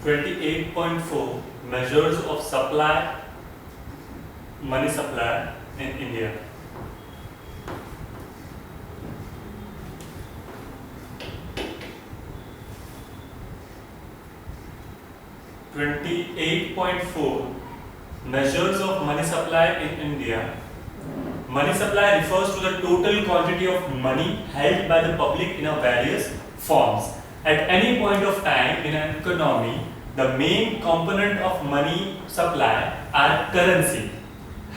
28.4 measures of supply, money supply in India. Measures of money supply in India. Money supply refers to the total quantity of money held by the public in a various forms. At any point of time in an economy, the main component of money supply are currency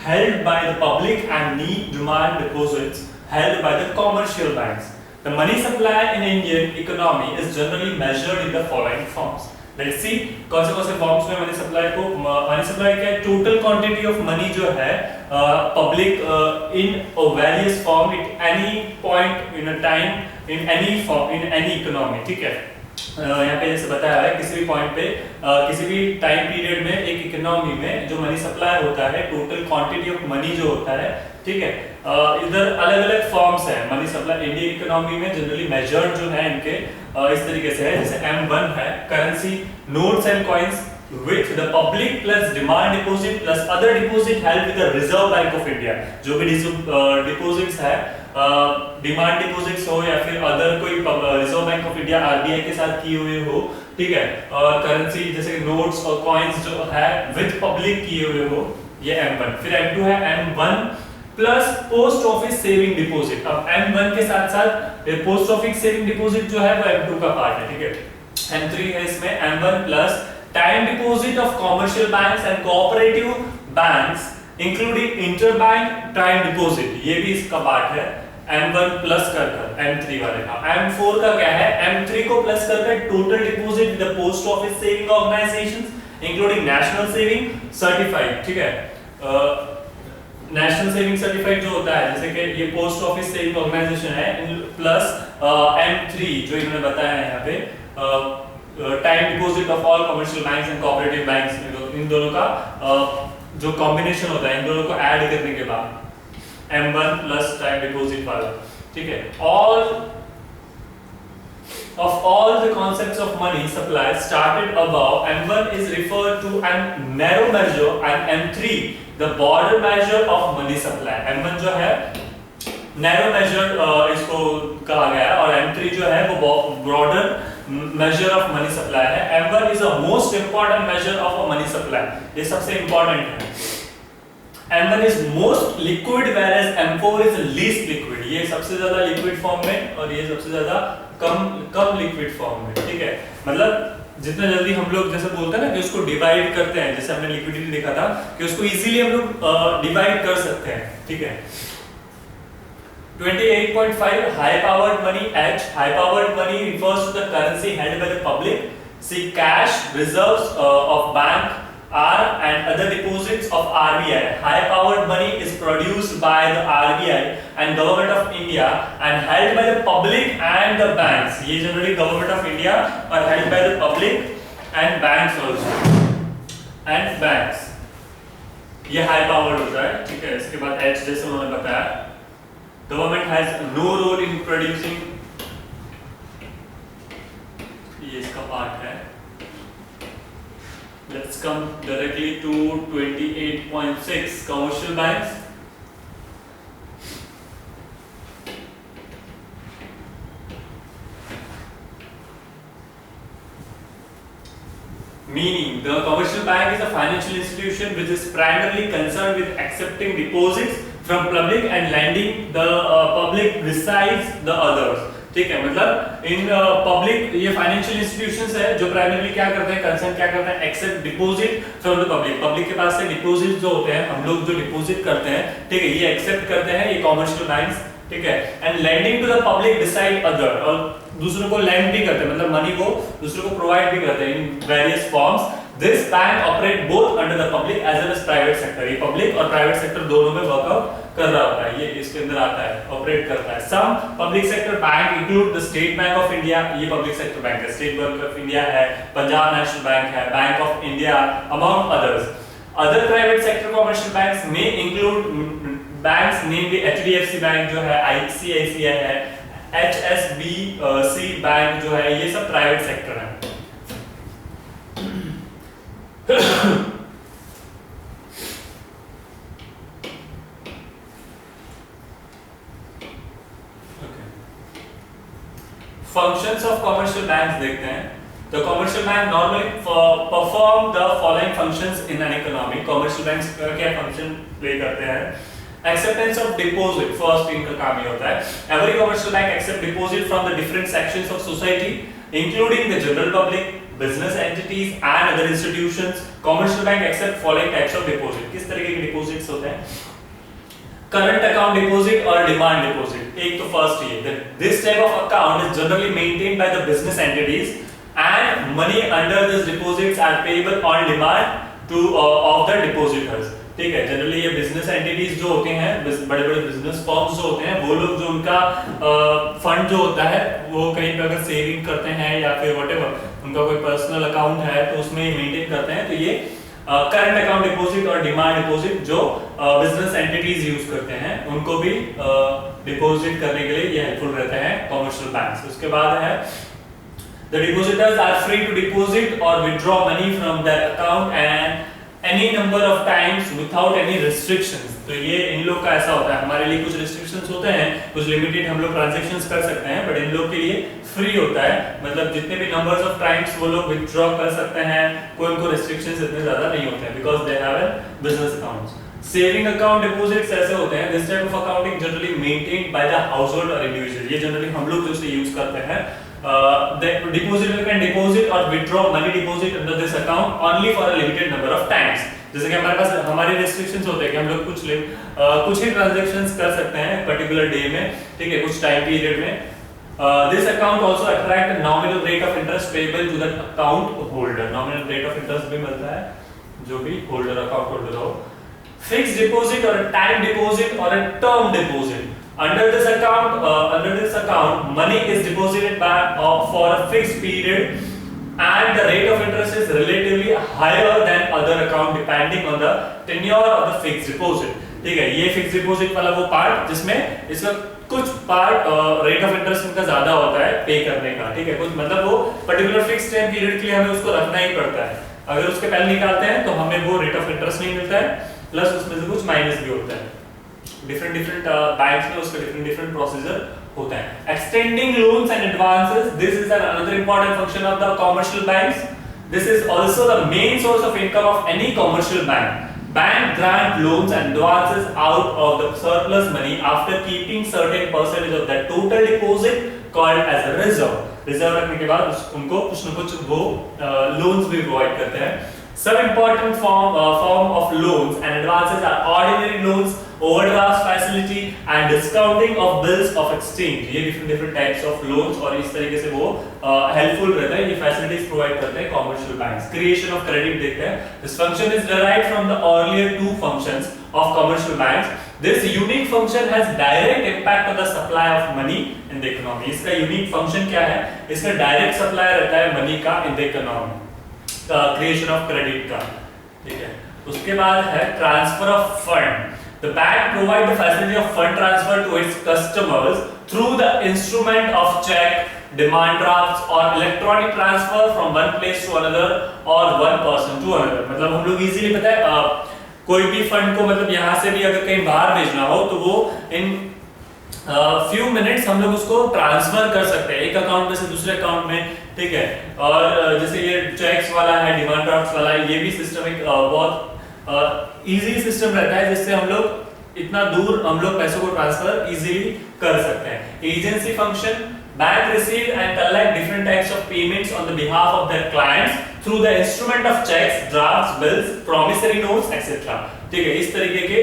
held by the public and need demand deposits held by the commercial banks. The money supply in Indian economy is generally measured in the following forms. Let's see कौन से forms में money supply क्या है, total quantity of money जो है public in various form at any point in a time in any form in any economy. ठीक है, यहाँ पे जैसे बताया है किसी भी पॉइंट पे किसी भी टाइम पीरियड में एक इकोनॉमी में जो मनी सप्लाई होता है, टोटल क्वांटिटी ऑफ मनी जो होता है, ठीक है, इधर अलग अलग फॉर्म्स है मनी सप्लाई. इंडियन इकोनॉमी में जनरली मेजर्ड जो है इनके इस तरीके से है, जैसे M1 है currency, notes and coins which the public plus demand deposit plus other deposit held with the reserve bank of India. जो भी डिपॉजिट्स है, डिमांड डिपॉजिट्स हो या फिर अदर कोई reserve bank of India RBI के साथ किए हुए हो, ठीक है, और करेंसी जैसे कि नोट्स और कॉइंस जो है विद पब्लिक किए हुए हो, ये M1. फिर M2 है M1 plus post office saving deposit. अब M1 के साथ साथ पोस्ट ऑफिस सेविंग डिपॉजिट जो है वो M2 का पार्ट है. ठीक है, M3 है इसमें M1 plus time deposit of commercial banks and cooperative banks including interbank time deposit, ये भी इसका पार्ट है. M1 प्लस कर M3 वाले का. M4 का क्या है, M3 को प्लस कर total deposit with the post office saving organisations including national saving certified. ठीक है, नेशनल सेविंग सर्टिफाइड जो होता है, जैसे कि ये पोस्ट ऑफिस सेविंग ऑर्गेनाइजेशन है, प्लस M3 जो इन्होंने बताया है यहाँ पे time deposit of all commercial banks and cooperative banks. इन दोनों का जो कॉम्बिनेशन होता है, इन दोनों को ऐड करने के बाद M1 प्लस टाइम डिपॉजिट वाला. ठीक है, of all the concepts of money supply started above, M1 is referred to an narrow measure and M3 the broader measure of money supply. M1 जो है narrow measure इसको कहा गया है और M3 जो है वो broader measure of money supply है. M1 is the most important measure of a money supply. ये सबसे important है. M1 is most liquid whereas M4 is least liquid. ये सबसे ज्यादा liquid form में और ये सबसे ज्यादा कम लिक्विड फॉर्म में. ठीक है, मतलब जितना जल्दी हम लोग जैसे बोलते हैं ना कि उसको डिवाइड करते हैं, जैसे हमने लिक्विडिटी देखा था कि उसको इजीली हम लोग डिवाइड कर सकते हैं. ठीक है, 28.5 high powered money H. High powered money refers to the currency held by the public. See cash, reserves of bank are and other deposits of RBI. High powered money is produced by the RBI and government of India and held by the public and the banks. ये generally government of India are held by the public and banks also and banks. ये high powered होता है. ठीक है, इसके बाद H जैसे उन्होंने बताया, government has no role in producing. ये इसका पार्ट है. Let's come directly to 28.6 commercial banks. Meaning, the commercial bank is a financial institution which is primarily concerned with accepting deposits from public and lending the public besides the others. ठीक है, मतलब in public ये financial institutions है जो primarily क्या करते हैं, concern क्या करते हैं, accept deposit from the public. Public के पास से डिपॉजिट जो होते हैं, हम लोग जो डिपॉजिट करते हैं, ठीक है, ये एक्सेप्ट करते हैं ये कमर्शियल बैंक्स. ठीक है, and lending to the public decide other, और दूसरों को लेंड भी करते हैं, मतलब मनी को दूसरों को प्रोवाइड भी करते हैं in various forms. This bank operate both under the public as well as private sector. ये पब्लिक और प्राइवेट सेक्टर दोनों में वर्कआउट कर रहा होता है, ये इसके अंदर आता है, ऑपरेट करता है. Some public sector bank include the State Bank of India. ये पब्लिक सेक्टर बैंक है. स्टेट बैंक ऑफ इंडिया है, पंजाब नेशनल बैंक है, Bank of India, among others. Other private sector commercial banks में include banks namely HDFC bank जो है, ICICI है, HSBC bank जो है, ये सब प्राइवेट सेक्टर है. functions of commercial banks देखते हैं. The commercial bank normally perform the following functions in an economy. Commercial banks क्या function play करते हैं? Acceptance of deposit, first इनका काम ये होता है. Every commercial bank accept deposit from the different sections of society, including the general public, business entities and other institutions. Commercial bank accept following types of deposit. किस तरीके के deposits होते हैं? Current account deposit or demand deposit. एक तो first ये. This type of account is generally maintained by the business entities, and money under these deposits are payable on demand to of the depositors. ठीक है, generally ये business entities जो होते हैं, बड़े बड़े बिजनेस फर्म्स जो होते हैं, वो लोग जो उनका फंड जो होता है वो कहीं पे अगर सेविंग करते हैं या फिर व्हाटएवर उनका कोई पर्सनल अकाउंट है तो उसमें मेंटेन करते हैं. तो ये करंट अकाउंट डिपॉजिट और डिमांड डिपॉजिट जो बिजनेस एंटिटीज यूज करते हैं उनको भी डिपॉजिट करने के लिए ये हेल्पफुल रहते हैं कमर्शियल बैंक्स. उसके बाद है the depositors are free to deposit or withdraw money from their account and any number of times without any restrictions. तो ये इन लोग का ऐसा होता है. हमारे लिए कुछ restrictions होते हैं, कुछ लिमिटेड हम लोग ट्रांजैक्शंस कर सकते हैं, बट इन लोग के लिए फ्री होता है. मतलब जितने भी नंबर्स ऑफ टाइम्स वो लोग विथड्रॉ कर सकते हैं, कोई उनको restrictions इतने ज्यादा नहीं होते हैं because they have a business accounts. Saving account deposits ऐसे होते हैं. This type of accounting generally maintained by the household और इंडिविजुअल. ये जनरली हम लोग जो इसे यूज करते हैं. The depositor can deposit or withdraw money deposit under this account only for a limited number of times. जैसे कि हमारे पास हमारे restrictions होते हैं कि हम लोग कुछ ही transactions कर सकते हैं particular day में, ठीक है, कुछ time period में. This account also attract a nominal rate of interest payable to the account holder. Nominal rate of interest भी मिलता है जो भी holder account holder हो. Fixed deposit or a time deposit or a term deposit. Under this account, money is deposited for a fixed period, and the rate of interest is relatively higher than other account depending on the tenure of the fixed deposit. ठीक है, ये fixed deposit वाला वो part जिसमें इसका कुछ part rate of interest इनका ज्यादा होता है पे करने का. ठीक है, कुछ मतलब वो पर्टिकुलर फिक्स टाइम पीरियड के लिए हमें उसको रखना ही पड़ता है. अगर उसके पहले निकालते हैं तो हमें वो रेट ऑफ इंटरेस्ट नहीं मिलता है, प्लस उसमें से कुछ माइनस भी होता है. डिफरेंट बैंक्स में उसका डिफरेंट प्रोसीजर होता है. Extending loans and advances, this is another important function of the commercial banks. This is also the main source of income of any commercial bank. Bank grant loans and advances out of the surplus money after keeping certain percentage of that total deposit called as a reserve. Reserve रखने के बाद उनको कुछ न कुछ वो loans भी provide करते हैं. Some important form of loans and advances are ordinary loans, overdraft facility and discounting of bills of exchange. ये different types of loans और इस तरीके से वो helpful रहता है. ये facilities provide करते हैं commercial banks. Creation of credit देखते हैं. This function is derived from the earlier two functions of commercial banks. This unique function has direct impact on the supply of money in the economy. इसका unique function क्या है? इसका direct supply रहता है money का in the economy. Creation of credit का. ठीक है, उसके बाद है transfer of fund. The bank provide the facility of fund transfer to its customers through the instrument of cheque, demand drafts और electronic transfer from one place to another और one person to another. मतलब हम लोग easily पता है कोई भी fund को मतलब यहाँ से भी अगर कहीं बाहर भेजना हो तो वो इन फ्यू मिनट्स हम लोग उसको ट्रांसफर कर सकते हैं एक अकाउंट में से दूसरे अकाउंट में. ठीक है, और जैसे ये चेक्स वाला है, डिमांड ड्राफ्ट्स वाला है, ये भी सिस्टम एक बहुत इजी सिस्टम रहता है जिससे हम लोग इतना दूर हम लोग पैसों को ट्रांसफर इजीली कर सकते हैं. Agency function, bank receive and collect different types of payments on the behalf of their clients through the instrument of cheques, drafts, bills, promissory notes etcetera. ठीक है, इस तरीके के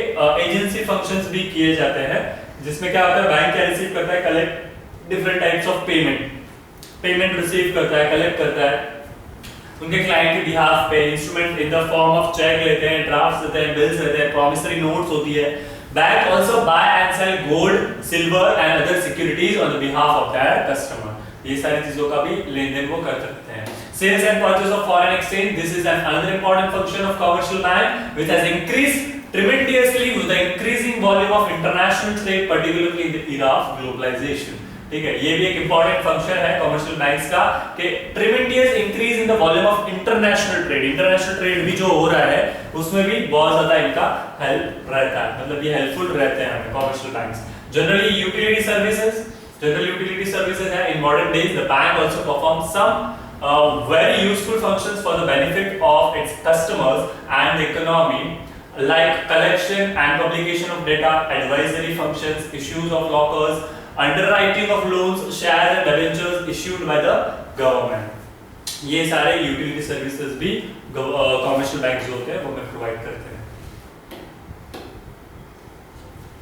एजेंसी फंक्शंस भी किए जाते हैं जिसमें क्या होता है, बैंक क्या रिसीव करता है, collect different types of payment receive करता है, कलेक्ट करता है उनके क्लाइंट के बिहाफ पे. Instrument in the form of cheque लेते हैं, ड्राफ्ट्स लेते हैं, बिल्स लेते हैं, प्रॉमिसरी नोट्स होती है. Bank also by and cell gold, silver and other securities on the behalf of there customer. ये सारी चीजों का भी लेन देन वो कर सकते हैं. Sales and purchase of foreign exchange, this is another important function of commercial bank which has increased tremendously with the increasing volume of international trade, particularly in the era of globalization. ठीक है, ये भी एक important function है commercial banks का कि tremendous increase in the volume of international trade. International trade भी जो हो रहा है उसमें भी बहुत ज्यादा इनका help रहता है. मतलब ये helpful रहते हैं हमें commercial banks. Generally utility services, general utility services है. In modern days, the bank also performs some very useful functions for the benefit of its customers and the economy, like collection and publication of data, advisory functions, issues of lockers, underwriting of loans, shares and debentures issued by the government. ये सारे utility services भी commercial bank जो होते हैं वो हमें provide करते हैं.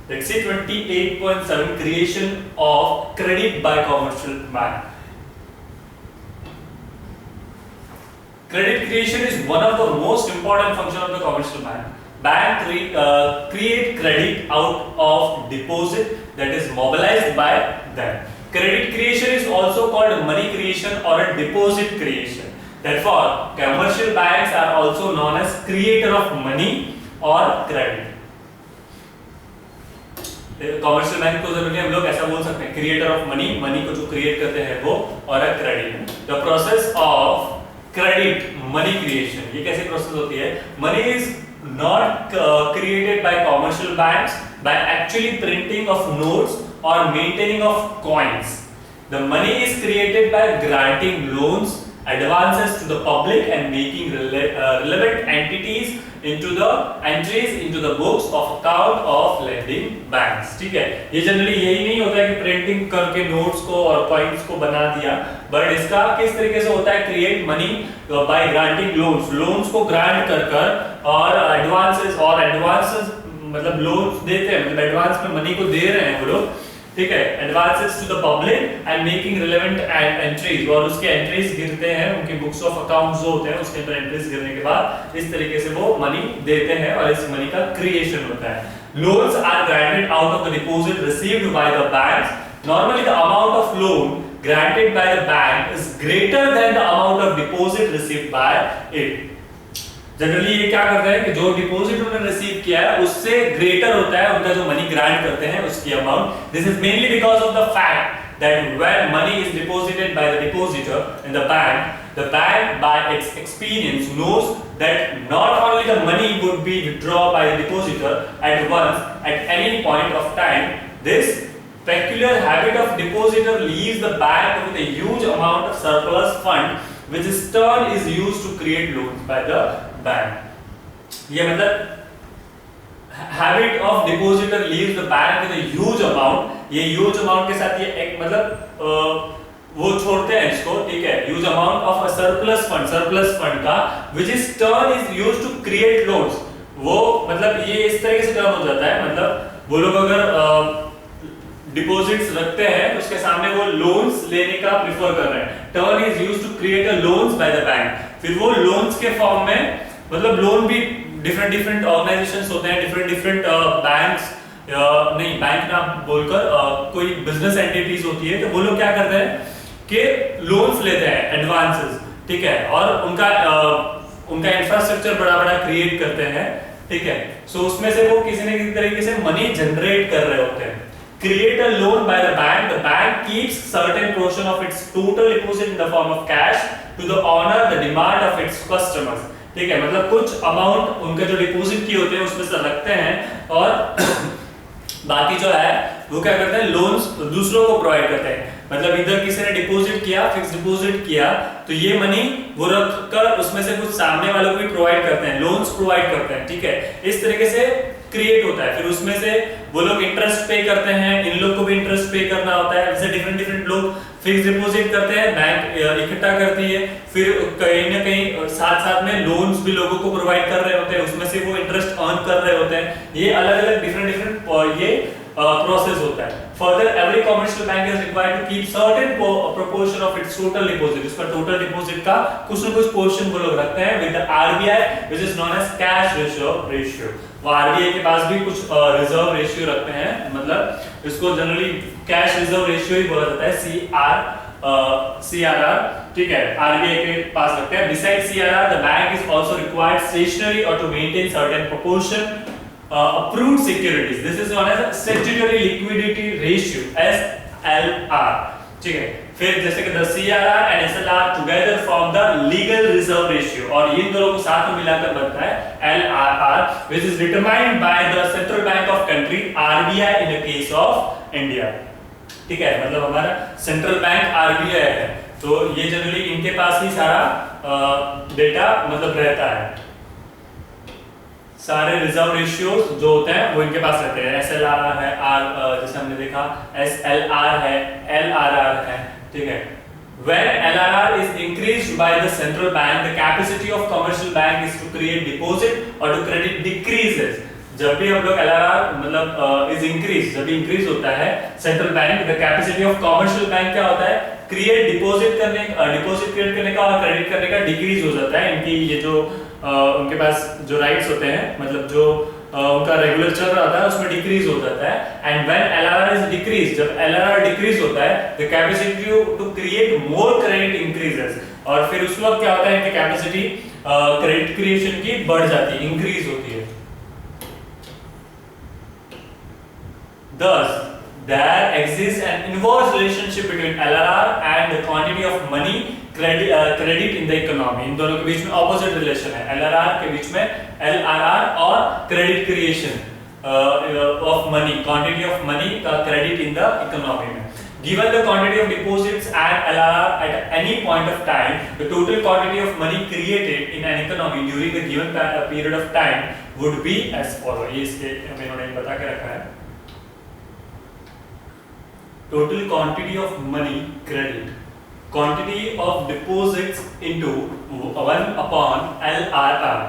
Let's say 28.7 creation of credit by commercial bank. Credit creation is one of the most important function of the commercial bank. Bank create credit out of deposit that is mobilized by them. Credit creation is also called money creation or a deposit creation. Therefore, commercial banks are also known as creator of money or credit. Commercial bank को generally हम लोग ऐसा बोल सकते हैं, creator of money, money को जो create करते हैं वो, और uh credit. The process of credit money creation, ये कैसे प्रोसेस होती है? Money is not created by commercial banks by actually printing of notes और maintaining of coins. The money is created by granting loans, advances to the public and making relevant entities into the entries into the books of account of lending banks. ठीक है, ये generally यही नहीं होता है कि printing करके notes को और कॉइन्स को बना दिया, बट इसका किस तरीके से होता है? Create money by granting loans, loans को ग्रांट कर कर और एडवांसेस मतलब लोन्स देते हैं, मतलब एडवांस में मनी को दे रहे हैं वो लोग. ठीक है, advances to the public and making relevant entries, और उसके एंट्रीज गिरते हैं उनके बुक्स ऑफ अकाउंट्स जो होते हैं उसके अंदर एंट्रीज गिरने के बाद इस तरीके से वो मनी देते हैं और इस मनी का क्रिएशन होता है. Loans are granted out of the deposit received by the banks. Normally the amount of loan granted by the bank is greater than the amount of deposit received by it. Generally ये क्या करते हैं कि जो deposit उन्होंने receive किया है उससे ग्रेटर होता है उनका जो मनी ग्रांट करते हैं उसकी amount. This is mainly because of the fact that when money is deposited by the depositor in the bank by its experience knows that not only the money would be withdrawn by the depositor at once at any point of time. This peculiar habit of depositor leaves the bank with a huge amount of surplus fund, which in turn is used to create loans by the bank. ये मतलब habit of depositor leaves the bank with a huge amount. ये huge amount के साथ ये एक मतलब वो छोड़ते हैं इसको, ठीक है, huge amount of a surplus fund का which is turn is used to create loans. वो मतलब ये इस तरीके से टर्म हो जाता है, मतलब वो लोग अगर डिपॉजिट्स रखते हैं तो उसके सामने वो लोन्स लेने का प्रेफर कर रहे हैं. Turn is used to create a loans by the bank. फिर वो लोन्स के फॉर्म में, मतलब लोन भी डिफरेंट ऑर्गेनाइजेशंस होते हैं, डिफरेंट बैंक्स नहीं बैंक ना बोलकर कोई बिजनेस एंटिटीज होती है, तो वो लोग क्या करते हैं कि लोन्स लेते हैं एडवांसेस, ठीक है, और उनका इंफ्रास्ट्रक्चर बड़ा क्रिएट करते हैं, ठीक है. सो उसमें से वो किसी न किसी तरीके से मनी जनरेट कर रहे होते हैं. Create a loan by the bank keeps certain portion of its total deposit in the form of cash to the honor the demand of its customers. ठीक है, मतलब कुछ अमाउंट उनके जो डिपॉजिट किए होते हैं उसमें से रखते हैं और बाकी जो है वो क्या करते हैं, लोन्स दूसरों को प्रोवाइड करते हैं. मतलब इधर किसी ने डिपॉजिट किया, फिक्स डिपॉजिट किया, तो ये मनी वो रखकर उसमें से कुछ सामने वालों को भी प्रोवाइड करते हैं, लोन्स प्रोवाइड करते हैं, ठीक है. इस तरीके से क्रिएट होता है. फिर उसमें से वो लोग इंटरेस्ट पे करते हैं, इन लोग को भी इंटरेस्ट पे करना होता है. जैसे डिफरेंट लोग फिक्स डिपॉजिट करते हैं, बैंक इकट्ठा करती है, फिर कहीं ना कहीं साथ में लोन्स भी लोगों को प्रोवाइड कर रहे होते हैं, उसमें से वो इंटरेस्ट अर्न कर रहे होते हैं. ये अलग-अलग डिफरेंट ये प्रोसेस होता है. Further, every commercial bank is required to keep certain proportion of its total deposit. इसका total deposit का कुछ न कुछ portion वो लोग रखते हैं with the RBI, which is known as cash reserve ratio. वो RBI के पास भी कुछ reserve ratio रखते हैं, मतलब इसको generally cash reserve ratio ही बोला जाता है, CRR, ठीक है, RBI के पास रखते हैं. Besides CRR, the bank is also required stationary or to maintain certain proportion approved securities. This is known as a statutory liquidity ratio, SLR. ठीक है, फिर जैसे कि the CRR and SLR together form the legal reserve ratio, और इन दोनों को साथ में मिलाकर बनता है LRR, which is determined by the Central Bank of country, RBI in the case of India. ठीक है, मतलब हमारा सेंट्रल बैंक आरबीआई है, तो ये जनरली इनके पास ही सारा डेटा मतलब रहता है, सारे रिजर्व रेशियोज जो होते हैं वो इनके पास रहते हैं। एसएलआर है, आर जैसे हमने देखा एसएलआर है, एलआरआर है, ठीक है। When LRR is increased by the central bank, the capacity of commercial bank is to create deposit or to credit decreases. जब भी हम लोग LRR मतलब is increase, जब भी increase होता है central bank, the capacity of commercial bank क्या होता है, क्रिएट डिपॉजिट करने, डिपॉजिट क्रिएट करने का और क्रेडिट करने का डिक्रीज हो जाता है। इनकी ये जो उनके पास जो राइट्स होते हैं, मतलब जो उनका रेगुलर चल रहा था उसमें डिक्रीज हो जाता है। And when LRR is decrease, जब एलआरआर डिक्रीज होता है, the capacity to create more credit increases, और फिर उस वक्त क्या होता है, इनकी कैपेसिटी क्रेडिट क्रिएशन की बढ़ जाती है, इंक्रीज होती है। Thus, there exists an inverse relationship between LRR and the quantity of money credit in the economy. इन दोनों के बीच में opposite relation है, LRR के बीच में LRR और credit creation of money, quantity of money का credit in the economy में। Given the quantity of deposits and LRR at any point of time, the total quantity of money created in an economy during the given period of time would be as follows. ये इसके इन्होंने बता के रखा है। Total quantity of money credit, quantity of deposits into 1 upon LRR.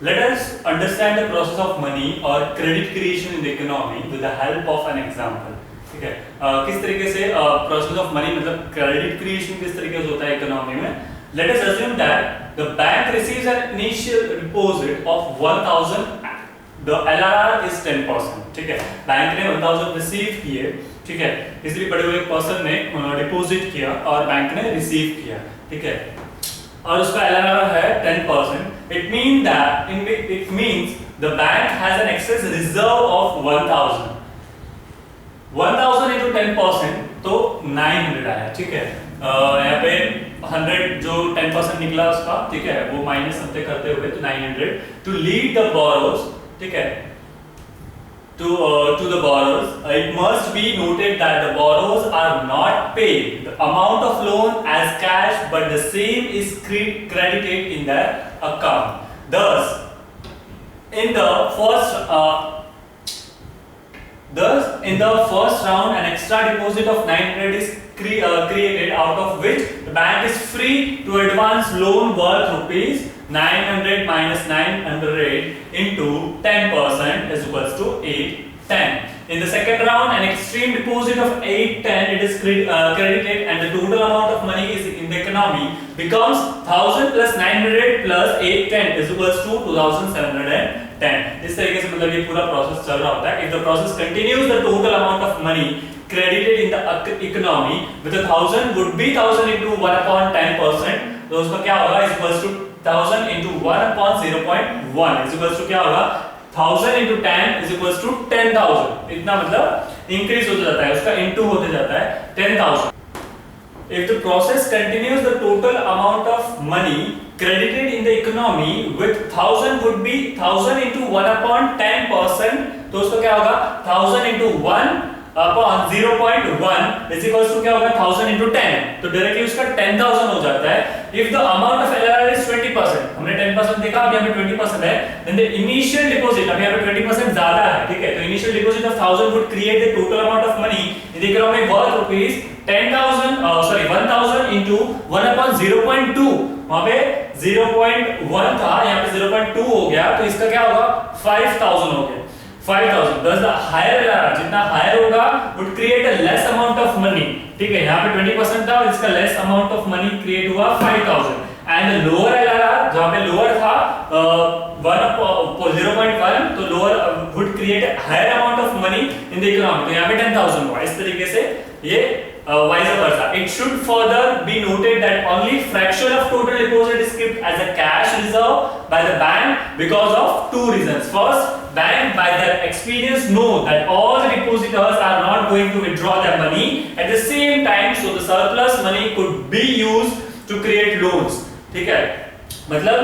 Let us understand the process of money or credit creation in the economy with the help of an example. ठीक है, किस तरीके से process of money मतलब credit creation किस तरीके से होता है इकोनॉमी में। Let us assume that the bank receives an initial deposit of 1000, the LRR is 10%, ठीक है। बैंक ने 1000 रिसीव किए, ठीक है, इसलिए बड़े हुए पर्सन ने डिपॉजिट किया और बैंक ने रिसीव किया, ठीक है, और उसका LRR है 10%। It means the bank has an excess reserve of 1000 into 10% तो 900 आया, ठीक है। यहाँ पे 100 जो 10% निकला उसका, ठीक है, वो माइनस करते हुए तो 900 to lead the borrowers, ठीक है, to the borrowers. It must be noted that the borrowers are not paid the amount of loan as cash, but the same is credited in their account. Thus, in the first round, an extra deposit of 900 is created, out of which the bank is free to advance loan worth rupees 900 minus 900 into 10% is equals to 810. In the second round, an extreme deposit of 810 it is credited, and the total amount of money is in the economy becomes 1000 plus 900 plus 810 is equals to 2710. इस तरीके से मतलब ये पूरा process चल रहा होता है। If the process continues, the total amount of money credited in the economy with 1000 would be 1000 into 1 upon 10%, तो उसका क्या होगा, is equals to 1000 into 1 upon 0.1 is equals to क्या होगा, 1000 into 10 is equals to 10,000। इतना मतलब इंक्रीज होता जाता है, उसका इनटू होते जाता है 10,000। If the process continues, the total amount of money credited in the economy with 1000 would be 1000 into 1 upon 10%, तो उसका क्या होगा, 1000 into 1 upon 0.1 is equals to क्या होगा, 1000 into 10, तो डायरेक्टली उसका 10,000 हो जाता है। If the amount of LRR is 20%, हमने 10% देखा, अब यहाँ पे 20% है, then the initial deposit, अब यहाँ पे 20% ज्यादा है, ठीक है, तो initial deposit of 1000 would create the total amount of money in the economy worth rupees 10,000 into 1 upon 0.2, वहाँ पे 0.1 था, यहाँ पे 0.2 हो गया, तो इसका क्या होगा, 5,000 हो गया, 5,000। Thus the higher LRR, जितना higher होगा, would create a less amount of money, ठीक है, यहाँ पे 20% था और इसका less amount of money create हुआ 5,000, and the lower LRR, जहाँ पे lower था 0.1, तो lower would create a higher amount of money in the economy, तो यहाँ पे 10,000 हुआ। इस तरीके से ये vice versa. It should further be noted that only fraction of total deposit is kept as a cash reserve by the bank because of two reasons. First, bank by their experience know that all the depositors are not going to withdraw their money at the same time, so the surplus money could be used to create loans, ठीक है, मतलब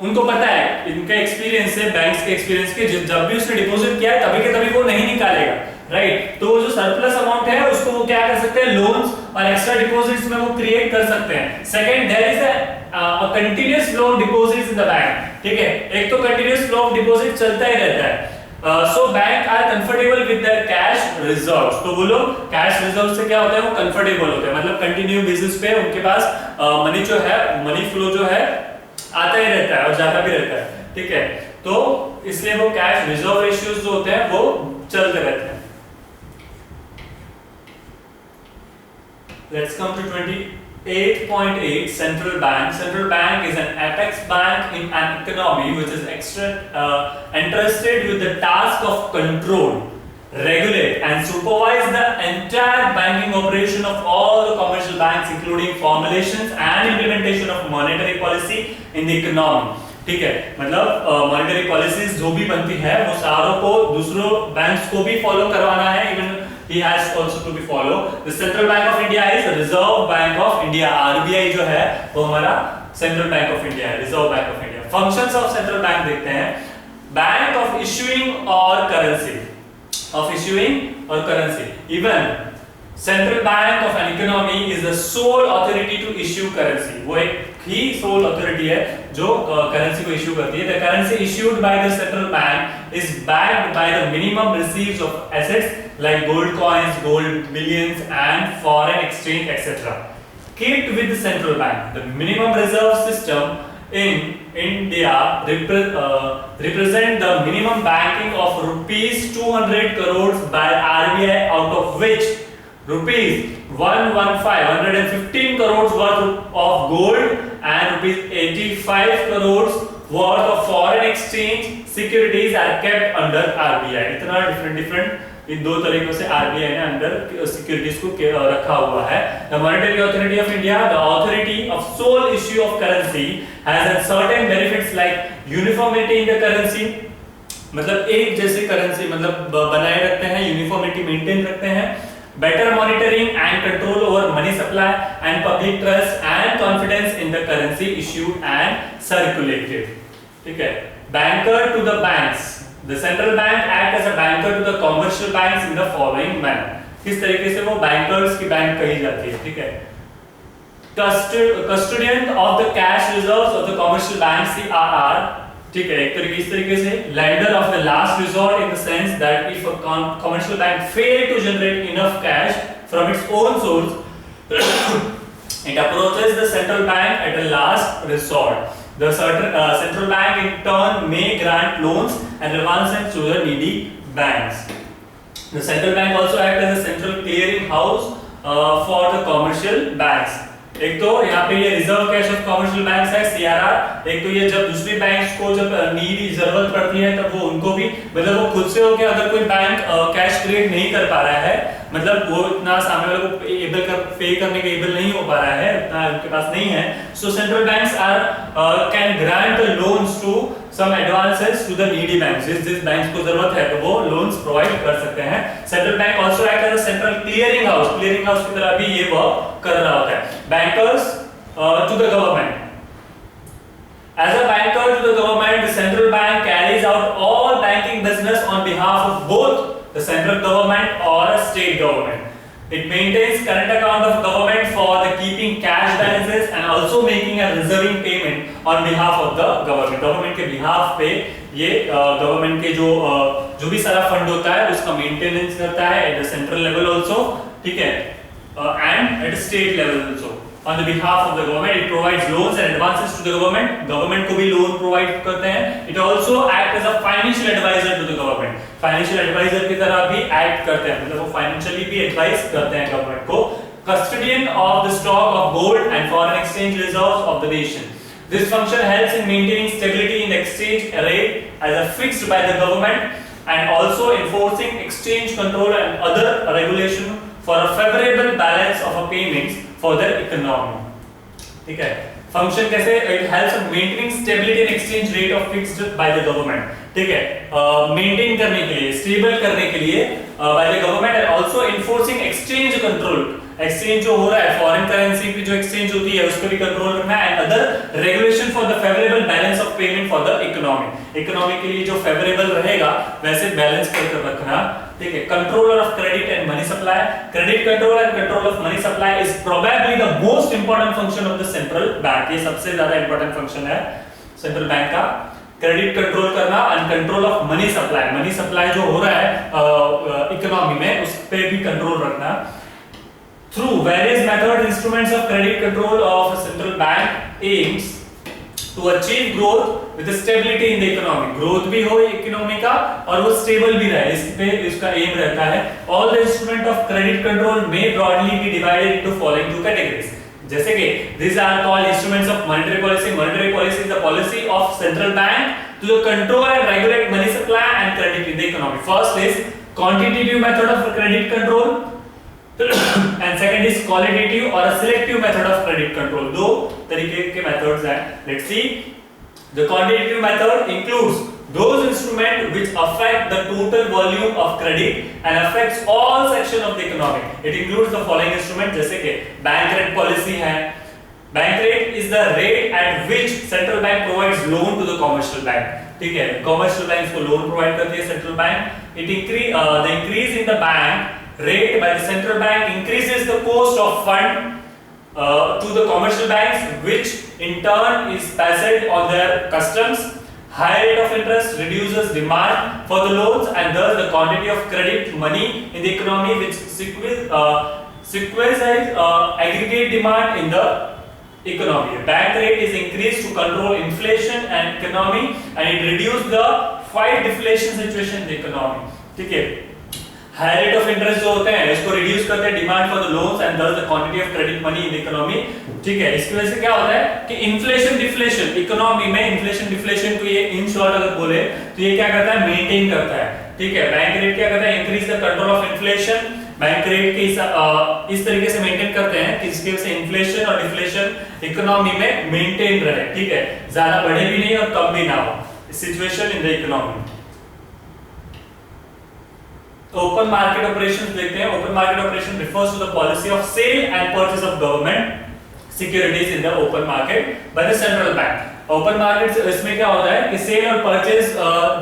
उनको पता है, इनके experience से, banks के experience के, जब भी उसने डिपॉजिट किया है तभी के तभी वो नहीं निकालेगा, राइट। तो जो सरप्लस अमाउंट है उसको वो क्या कर सकते हैं, लोन्स और एक्स्ट्रा डिपॉजिट्स में वो क्रिएट कर सकते हैं। Second, there is a continuous flow of deposits in the bank, ठीक है, एक तो कंटीन्यूअस फ्लो ऑफ डिपॉजिट चलता ही रहता है। So bank are comfortable with their cash reserves, तो वो लोग कैश रिजर्व से क्या होता है, वो कंफर्टेबल होते हैं, मतलब कंटिन्यू बेसिस पे उनके पास मनी जो है, मनी फ्लो जो है आता ही रहता है और जाता भी रहता है, ठीक है। तो इसलिए वो कैश रिजर्व रेशियोज जो होते हैं वो चलते रहते हैं। Let's come to 28.8 central bank. Central bank is an apex bank in an economy which is entrusted with the task of control, regulate and supervise the entire banking operation of all the commercial banks, including formulations and implementation of monetary policy in the economy. ठीक है, मतलब monetary policies जो भी बनती है वो सारों को दूसरों बैंक्स को भी फॉलो करवाना है, even he has also to be follow. The Central Bank of India is Reserve Bank of India. RBI जो है वो हमारा Central Bank of India है, Reserve Bank of India. Functions of Central Bank देखते हैं। Bank of issuing और currency, of issuing और currency. Even Central Bank of an economy is the sole authority to issue currency. वो एक ही sole authority है जो currency को issue करती है। The currency issued by the central bank is backed by the minimum receipts of assets like gold coins, gold bullions, and foreign exchange, etc. Kept with the central bank. The minimum reserve system in India represent the minimum banking of rupees 200 crores by RBI, out of which rupees 115 crores worth of gold and rupees 85 crores worth of foreign exchange securities are kept under RBI. इतना different इन दो तरीकों से RBI ने under securities को रखा हुआ है। The Monetary Authority of India, the authority of sole issue of currency, has certain benefits like uniformity in the currency, मतलब एक जैसी करेंसी मतलब बनाए रखते हैं, यूनिफॉर्मिटी मेंटेन रखते हैं, better monitoring and control over money supply and public trust and confidence in the currency issued and circulated, ठीक है। Banker to the banks, the central bank act as a banker to the commercial banks in the following manner. किस तरीके से वो bankers की bank कही जाती है, ठीक है। Custodian of the cash reserves of the commercial banks, CRR, ठीक है, एक तरीके इस तरीके से lender of the last resort in the sense that if a commercial bank fail to generate enough cash from its own source, it approaches the central bank at a last resort. The central bank in turn may grant loans and advances to the needy banks. The central bank also acts as a central clearing house for the commercial banks. एक तो यहाँ पे ये reserve cash of commercial banks है CRR, एक तो ये जब दूसरी बैंक्स को जब नीड जरूरत पड़ती है तब वो उनको भी मतलब वो खुद से होके अगर कोई बैंक कैश क्रिएट नहीं कर पा रहा है, मतलब वो इतना सामने वाले को एबल कर पे करने के एबल नहीं हो पा रहा है, उतना उनके पास नहीं है, so central banks are can grant loans to some advances to the needy banks, जिस बैंक्स को जरूरत है तो वो लोन्स प्रोवाइड कर सकते हैं। Central bank also act as a central clearing house की तरह भी ये वर्क कर रहा होता है। Bankers to the government, as a banker to the government, the central bank carries out all banking business on behalf of both the central government or a state government. It maintains current account of government for the keeping cash balances and also making a reserving payment on behalf of the government. Government के behalf पे ये government के जो भी सारा fund होता है उसका मेंटेनेंस करता है at the central level also, ठीक है, and at the state level also. On the behalf of the government, it provides loans and advances to the government. Government को भी loan provide करते हैं. It also acts as a financial advisor to the government. Financial advisor की तरह भी act करते हैं, मतलब वो financially भी advise करते हैं government को. Custodian of the stock of gold and foreign exchange reserves of the nation. This function helps in maintaining stability in the exchange rate as a fixed by the government and also enforcing exchange control and other regulation for a favorable balance of a payments for the economy, ठीक है। Function कैसे, it helps in maintaining stability and exchange rate of fixed by the government, ठीक है, maintain करने के लिए, stable करने के लिए by the government and also enforcing exchange control, exchange जो हो रहा है फॉरेन करेंसी की जो एक्सचेंज होती है उस पर भी कंट्रोल रखना है, and other regulation for the favourable balance of payment for the economy, economy के लिए जो फेवरेबल रहेगा वैसे बैलेंस करके रखना ठीक है, controller of credit and money supply. Credit control and control of money supply is probably the most important function of the central bank. ये सबसे ज्यादा इंपॉर्टेंट फंक्शन है सेंट्रल बैंक का, क्रेडिट कंट्रोल करना and control of money supply. Money supply जो हो रहा है इकोनॉमी में उस पे भी कंट्रोल रखना. Through various methods instruments of credit control of central bank aims to achieve growth with stability in the economy. Growth भी हो इकोनॉमी का और वो स्टेबल भी रहे, इस पे इसका एम रहता है. All the instrument of credit control may broadly be divided into following two categories. जैसे कि these are called instruments of monetary policy. Monetary policy is the policy of central bank to control and regulate money supply and credit in the economy. First is quantitative method of credit control and second is qualitative or a selective method of credit control. दो तरीके के methods हैं. Let's see. The quantitative method includes those instruments which affect the total volume of credit and affects all section of the economy. It includes the following instruments जैसे कि bank rate policy है. Bank rate is the rate at which central bank provides loan to the commercial bank. ठीक है, commercial banks को loan provide करती है central bank. The increase in the bank rate by the central bank increases the cost of fund to the commercial banks, which in turn is passed on their customs. High rate of interest reduces demand for the loans and thus the quantity of credit money in the economy, which sequesters aggregate demand in the economy. Bank rate is increased to control inflation and economy and it reduces the fight deflation situation in the economy. ठीक है, high rate of interest जो होते हैं इसको reduce करते हैं demand for the loans and thus the quantity of credit money in the economy. ठीक है, इसकी वजह से क्या होता है कि इन्फ्लेशन डिफ्लेशन, इकोनॉमी में इन्फ्लेशन डिफ्लेशन को ये इन शॉर्ट अगर बोले तो ये क्या करता है, मेंटेन करता है. ठीक है, बैंक रेट क्या करता है, increase the control of inflation. Bank rate के इस तरीके से मेंटेन करते हैं कि जिसकी वजह से इन्फ्लेशन और डिफ्लेशन इकोनॉमी में मेंटेन रहे. ठीक है, ज्यादा बढ़े भी नहीं और कम भी ना हो. Situation in the economy. Open market operations देखते हैं. Open market operation refers to the policy of sale and purchase of government securities in the open market by the central bank. Open market इसमें क्या होता है कि cell और purchase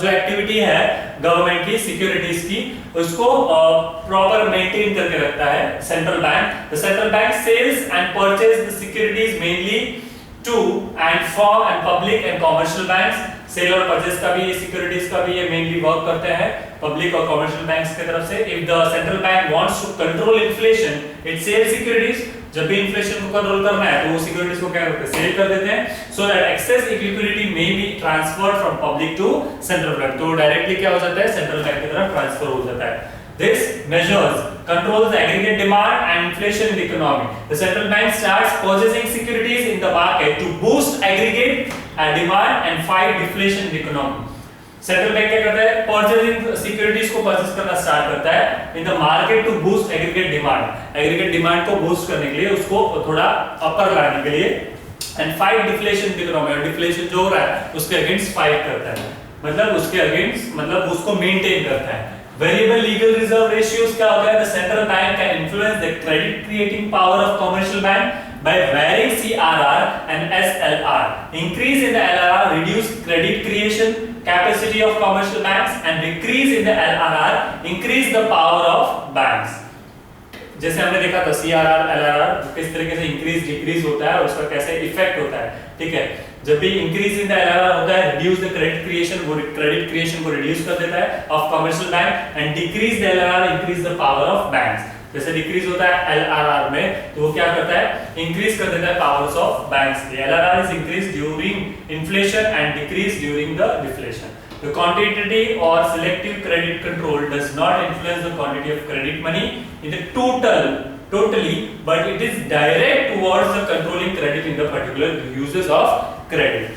जो activity है गवर्नमेंट की सिक्योरिटीज की उसको प्रॉपर मेंटेन करके रखता है central bank. The central bank sells and purchase the securities mainly to and from and public and commercial banks. Sale और परचेज का भी, सिक्योरिटीज का भी ये मेनली वर्क करते हैं पब्लिक और कमर्शियल बैंक्स की तरफ से. If the central bank wants to control inflation it sell securities. जब भी इन्फ्लेशन को कंट्रोल करना है तो वो सिक्योरिटीज को क्या करते हैं, सेल कर देते हैं. So that excess liquidity may be transferred from public to central bank. तो डायरेक्टली क्या हो जाता है, सेंट्रल बैंक की तरफ ट्रांसफर हो जाता है. This measures controls the aggregate demand and inflation in the economy. The central bank starts purchasing securities in the market to boost aggregate demand and fight deflation in the economy. Central bank क्या करता है, purchasing securities को purchase करना start करता है in the market to boost aggregate demand. Aggregate demand को boost करने के लिए, उसको थोड़ा अपर लाने के लिए and fight deflation in the economy. Deflation जो हो रहा है उसके अगेंस्ट फाइट करता है, मतलब उसके अगेंस्ट, मतलब उसको मेंटेन करता है. Variable legal reserve ratios क्या होता है, the central bank can influence the credit creating power of commercial bank by varying CRR and SLR. Increase in the LRR reduce credit creation capacity of commercial banks and decrease in the LRR increase the power of banks. जैसे हमने देखा था CRR, LRR किस तरीके से increase decrease होता है और उसका कैसे इफेक्ट होता है. ठीक है, जब भी इंक्रीज इन द LRR होता है रिड्यूस द क्रेडिट क्रिएशन, वो क्रेडिट क्रिएशन को रिड्यूस कर देता है of commercial bank and decrease the LRR increase the power of banks. जैसे डिक्रीज होता है LRR में तो वो क्या करता है, इंक्रीज कर देता है powers of banks. LRR is increase during inflation and decrease during the deflation. The quantitative or selective credit control does not influence the quantity of credit money in the totally, but it is direct towards the controlling credit in the particular uses of credit.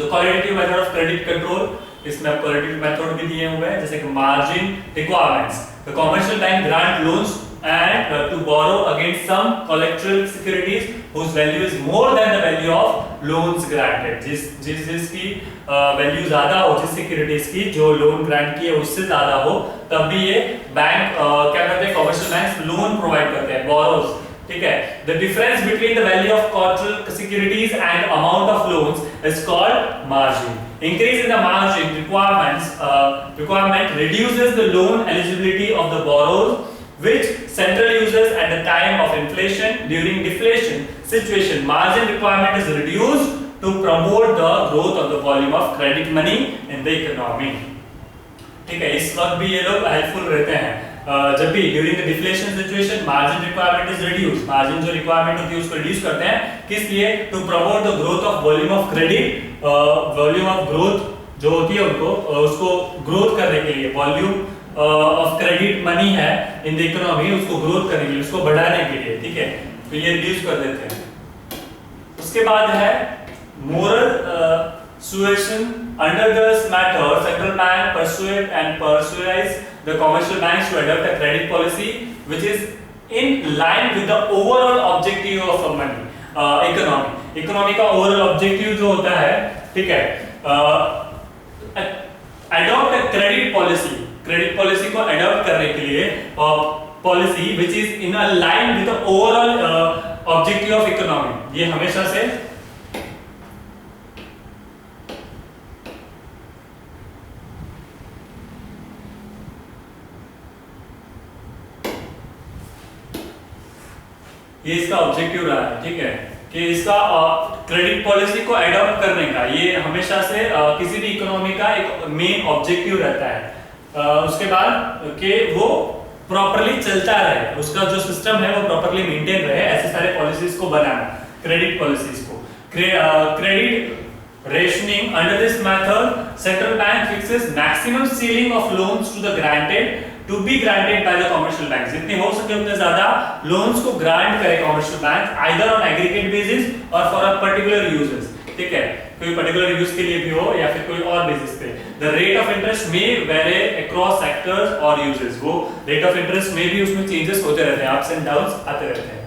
The qualitative method of credit control, इसमें qualitative method भी दिए हुए हैं जैसे कि margin requirements. The commercial bank grant loans and to borrow against some collateral securities whose value is more than the value of loans granted. जिसकी value ज्यादा हो, जिस सिक्योरिटीज की जो लोन ग्रांट की है उससे ज्यादा हो, तब भी ये बैंक क्या करते हैं, कमर्शियल बैंक्स लोन प्रोवाइड करते हैं, बोरोज. ठीक है, the difference between the value of collateral securities and amount of loans is called margin. Increase in the margin requirement reduces the loan eligibility of the borrowers, which central uses at the time of inflation. During deflation situation, margin requirement is reduced to promote the growth of the volume of credit money in the economy. ठीक है, इस वक्त भी ये लोग helpful रहते हैं। जब भी during the deflation situation margin requirement is reduce, margin जो रिक्वायरमेंट होती है उसको रिड्यूस करते हैं, किस लिए? To promote the growth of volume of credit, volume of growth जो होती है उनको उसको ग्रोथ करने के लिए, वॉल्यूम ऑफ क्रेडिट मनी है इन द इकोनॉमी, उसको ग्रोथ करने के लिए, उसको बढ़ाने के लिए, ठीक है, तो ये रिड्यूस कर देते हैं। उसके बाद है moral suasion. Under this matter, central bank persuades the commercial banks to adopt a credit policy which is in line with the overall objective of a money economy. Economy का overall objective जो होता है, ठीक है, adopt a credit policy. Credit policy को adopt करने के लिए policy which is in a line with the overall objective of economy. ये हमेशा से ये इसका ऑब्जेक्टिव रहा है, ठीक है, कि इसका क्रेडिट पॉलिसी को एडॉप्ट करने का ये हमेशा से किसी भी इकोनॉमी का एक मेन ऑब्जेक्टिव रहता है। उसके बाद कि वो प्रॉपर्ली चलता रहे, उसका जो सिस्टम है वो प्रॉपर्ली मेंटेन रहे, ऐसे सारे पॉलिसीज को बनाना, क्रेडिट पॉलिसीज को। Credit rationing, under this method central bank fixes maximum ceiling of loans to the granted to be granted by the commercial banks. जितने हो सके उतने ज्यादा लोन्स को ग्रांट करे commercial bank, either on aggregate basis or for a particular uses, ठीक है, कोई पर्टिकुलर यूज के लिए भी हो या फिर कोई और बेसिस पे। The rate of interest may vary across sectors or uses. वो rate of interest में भी उसमें चेंजेस होते रहते हैं, ups and downs आते रहते हैं।